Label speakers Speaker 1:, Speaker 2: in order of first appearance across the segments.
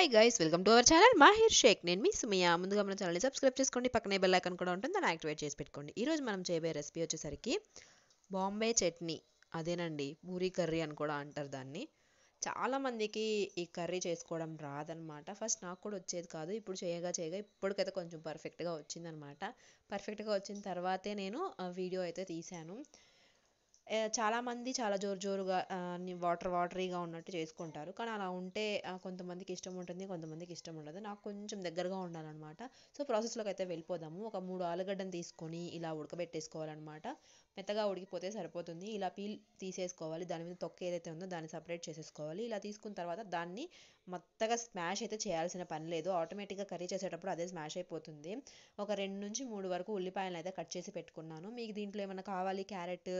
Speaker 1: Hi guys, welcome to our channel Mahir Sheikh. నేను మీ సుమియా. ముందుగా మన ఛానల్ని సబ్స్క్రైబ్ చేసుకోండి, పక్కనే బెల్ ఐకాన్ కూడా ఉంటుంది, దాన్ని యాక్టివేట్ చేసి పెట్టుకోండి. ఈరోజు మనం చేయబోయే రెసిపీ వచ్చేసరికి బాంబే చట్నీ. అదేనండి, పూరీ కర్రీ అని కూడా అంటారు దాన్ని. చాలామందికి ఈ కర్రీ చేసుకోవడం రాదనమాట. ఫస్ట్ నాకు కూడా వచ్చేది కాదు. ఇప్పుడు చేయగా ఇప్పటికైతే కొంచెం పర్ఫెక్ట్గా వచ్చిందనమాట. పర్ఫెక్ట్గా వచ్చిన తర్వాతే నేను వీడియో అయితే తీశాను. చాలామంది చాలా జోరుగా అన్ని వాటరీగా ఉన్నట్టు చేసుకుంటారు. కానీ అలా ఉంటే కొంతమందికి ఇష్టం ఉంటుంది, కొంతమందికి ఇష్టం ఉండదు. నాకు కొంచెం దగ్గరగా ఉండాలన్నమాట. సో ప్రాసెస్లోకి అయితే వెళ్ళిపోదాము. ఒక 3 ఆలుగడ్డను తీసుకొని ఇలా ఉడకబెట్టేసుకోవాలన్నమాట. మెత్తగా ఉడికిపోతే సరిపోతుంది. ఇలా పీల్ తీసేసుకోవాలి. దాని మీద తొక్క ఏదైతే ఉందో దాన్ని సపరేట్ చేసేసుకోవాలి. ఇలా తీసుకున్న తర్వాత దాన్ని మెత్తగా స్మాష్ అయితే చేయాల్సిన పని లేదు. ఆటోమేటిక్గా కర్రీ చేసేటప్పుడు అదే స్మాష్ అయిపోతుంది. ఒక 2 నుంచి 3 వరకు ఉల్లిపాయలను అయితే కట్ చేసి పెట్టుకున్నాను. మీకు దీంట్లో ఏమైనా కావాలి, క్యారెట్,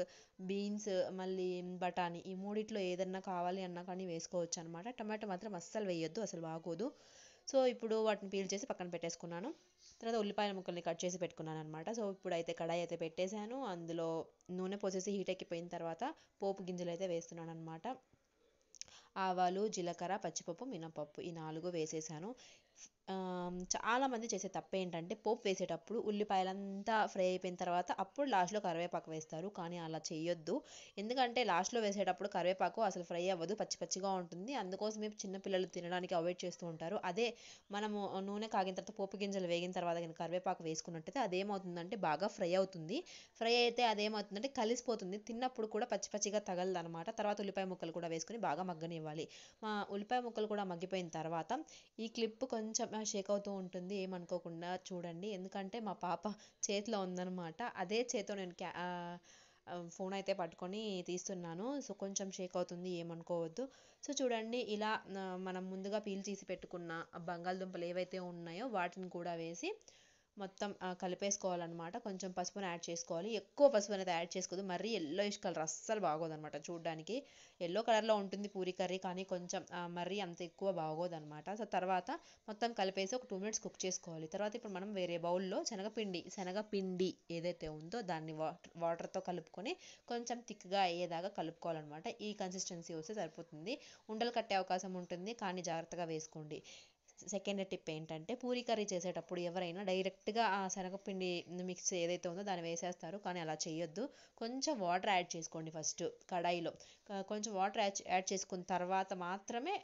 Speaker 1: బీన్స్, మళ్ళీ బఠానీ, ఈ మూడిట్లో ఏదన్నా కావాలి అన్నా కానీ వేసుకోవచ్చు అనమాట. టమాటో మాత్రం అస్సలు వేయొద్దు, అసలు బాగోదు. సో ఇప్పుడు వాటిని పీల్ చేసి పక్కన పెట్టేసుకున్నాను. తర్వాత ఉల్లిపాయల ముక్కల్ని కట్ చేసి పెట్టుకున్నాను అనమాట. సో ఇప్పుడైతే కడాయి అయితే పెట్టేశాను. అందులో నూనె పోసేసి హీట్ ఎక్కిపోయిన తర్వాత పోపు గింజలు అయితే వేస్తున్నాను అనమాట. ఆవాలు, జీలకర్ర, పచ్చిపప్పు, మినపప్పు, ఈ 4 వేసేసాను. చాలామంది చేసే తప్పు ఏంటంటే పోపు వేసేటప్పుడు ఉల్లిపాయలంతా ఫ్రై అయిపోయిన తర్వాత అప్పుడు లాస్ట్లో కరివేపాకు వేస్తారు. కానీ అలా చేయొద్దు. ఎందుకంటే లాస్ట్లో వేసేటప్పుడు కరివేపాకు అసలు ఫ్రై అవ్వదు, పచ్చి పచ్చిగా ఉంటుంది. అందుకోసమే చిన్నపిల్లలు తినడానికి అవాయిడ్ చేస్తూ ఉంటారు. అదే మనము నూనె కాగిన తర్వాత పోపు గింజలు వేగిన తర్వాత కనుక కరివేపాకు వేసుకున్నట్టయితే అదేమవుతుందంటే బాగా ఫ్రై అవుతుంది. ఫ్రై అయితే అదేమవుతుందంటే కలిసిపోతుంది. తిన్నప్పుడు కూడా పచ్చి పచ్చిగా తగలదు అనమాట. తర్వాత ఉల్లిపాయ ముక్కలు కూడా వేసుకొని బాగా మగ్గనివ్వాలి. ఉల్లిపాయ ముక్కలు కూడా మగ్గిపోయిన తర్వాత ఈ క్లిప్ కొంచెం షేక్ అవుతూ ఉంటుంది, ఏమనుకోకుండా చూడండి. ఎందుకంటే మా పాప చేతిలో ఉందన్నమాట. అదే చేతితో నేను ఫోన్ అయితే పట్టుకొని తీస్తున్నాను. సో కొంచెం షేక్ అవుతుంది, ఏమనుకోవద్దు. సో చూడండి, ఇలా మనం ముందుగా పీల్ తీసి పెట్టుకున్న బంగాళదుంపలు ఏవైతే ఉన్నాయో వాటిని కూడా వేసి మొత్తం కలిపేసుకోవాలన్నమాట. కొంచెం పసుపుని యాడ్ చేసుకోవాలి. ఎక్కువ పసుపు అనేది యాడ్ చేసుకోవద్దు. మరీ ఎల్లోయిష్ కలర్ అస్సలు బాగోదన్నమాట. చూడడానికి ఎల్లో కలర్లో ఉంటుంది పూరీ కర్రీ, కానీ కొంచెం మరీ అంత ఎక్కువ బాగోదన్నమాట. సో తర్వాత మొత్తం కలిపేసి ఒక 2 మినిట్స్ కుక్ చేసుకోవాలి. తర్వాత ఇప్పుడు మనం వేరే బౌల్లో శనగపిండి ఏదైతే ఉందో దాన్ని వాటర్తో కలుపుకొని కొంచెం థిక్గా అయ్యేదాకా కలుపుకోవాలన్నమాట. ఈ కన్సిస్టెన్సీ వస్తే సరిపోతుంది. ఉండలు కట్టే అవకాశం ఉంటుంది, కానీ జాగ్రత్తగా వేసుకోండి. సెకండ్ టిప్ ఏంటంటే పూరీ కర్రీ చేసేటప్పుడు ఎవరైనా డైరెక్ట్గా ఆ శనగపిండి మిక్స్ ఏదైతే ఉందో దాన్ని వేసేస్తారు. కానీ అలా చేయొద్దు. కొంచెం వాటర్ యాడ్ చేసుకోండి ఫస్ట్ కడాయిలో. కొంచెం వాటర్ యాడ్ చేసుకున్న తర్వాత మాత్రమే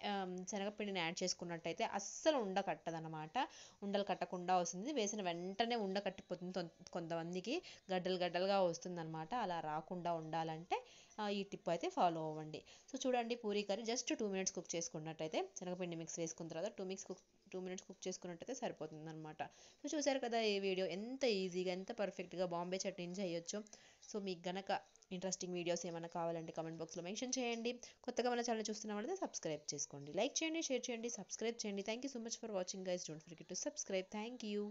Speaker 1: శనగపిండిని యాడ్ చేసుకున్నట్టయితే అస్సలు ఉండకట్టదనమాట. ఉండలు కట్టకుండా వస్తుంది. వేసిన వెంటనే ఉండకట్టిపోతుంది. కొంతమందికి గడ్డలుగా వస్తుందన్నమాట. అలా రాకుండా ఉండాలంటే ఈ టిప్ అయితే ఫాలో అవ్వండి. సో చూడండి, Puri curry just 2 minutes cook చేసుకున్నట్టయితే శనగపిండి మిక్స్ వేసుకున్న తర్వాత 2 మినిట్స్ కుక్ చేసుకున్నట్టయితే సరిపోతుంది అనమాట. సో చూసారు కదా, ఈ వీడియో ఎంత ఈజీగా, ఎంత పర్ఫెక్ట్గా బాంబే చట్నీని చేయొచ్చు. సో మీకు గనక ఇంట్రెస్టింగ్ వీడియోస్ ఏమైనా కావాలంటే కామెంట్ బాక్స్లో మెన్షన్ చేయండి. కొత్తగా మన ఛానల్ చూస్తున్న వాళ్ళైతే సబ్స్క్రైబ్ చేసుకోండి. లైక్ చేయండి, షేర్ చేయండి, సబ్స్క్రైబ్ చేయండి. Thank you so much for watching guys. Don't forget to subscribe. Thank you.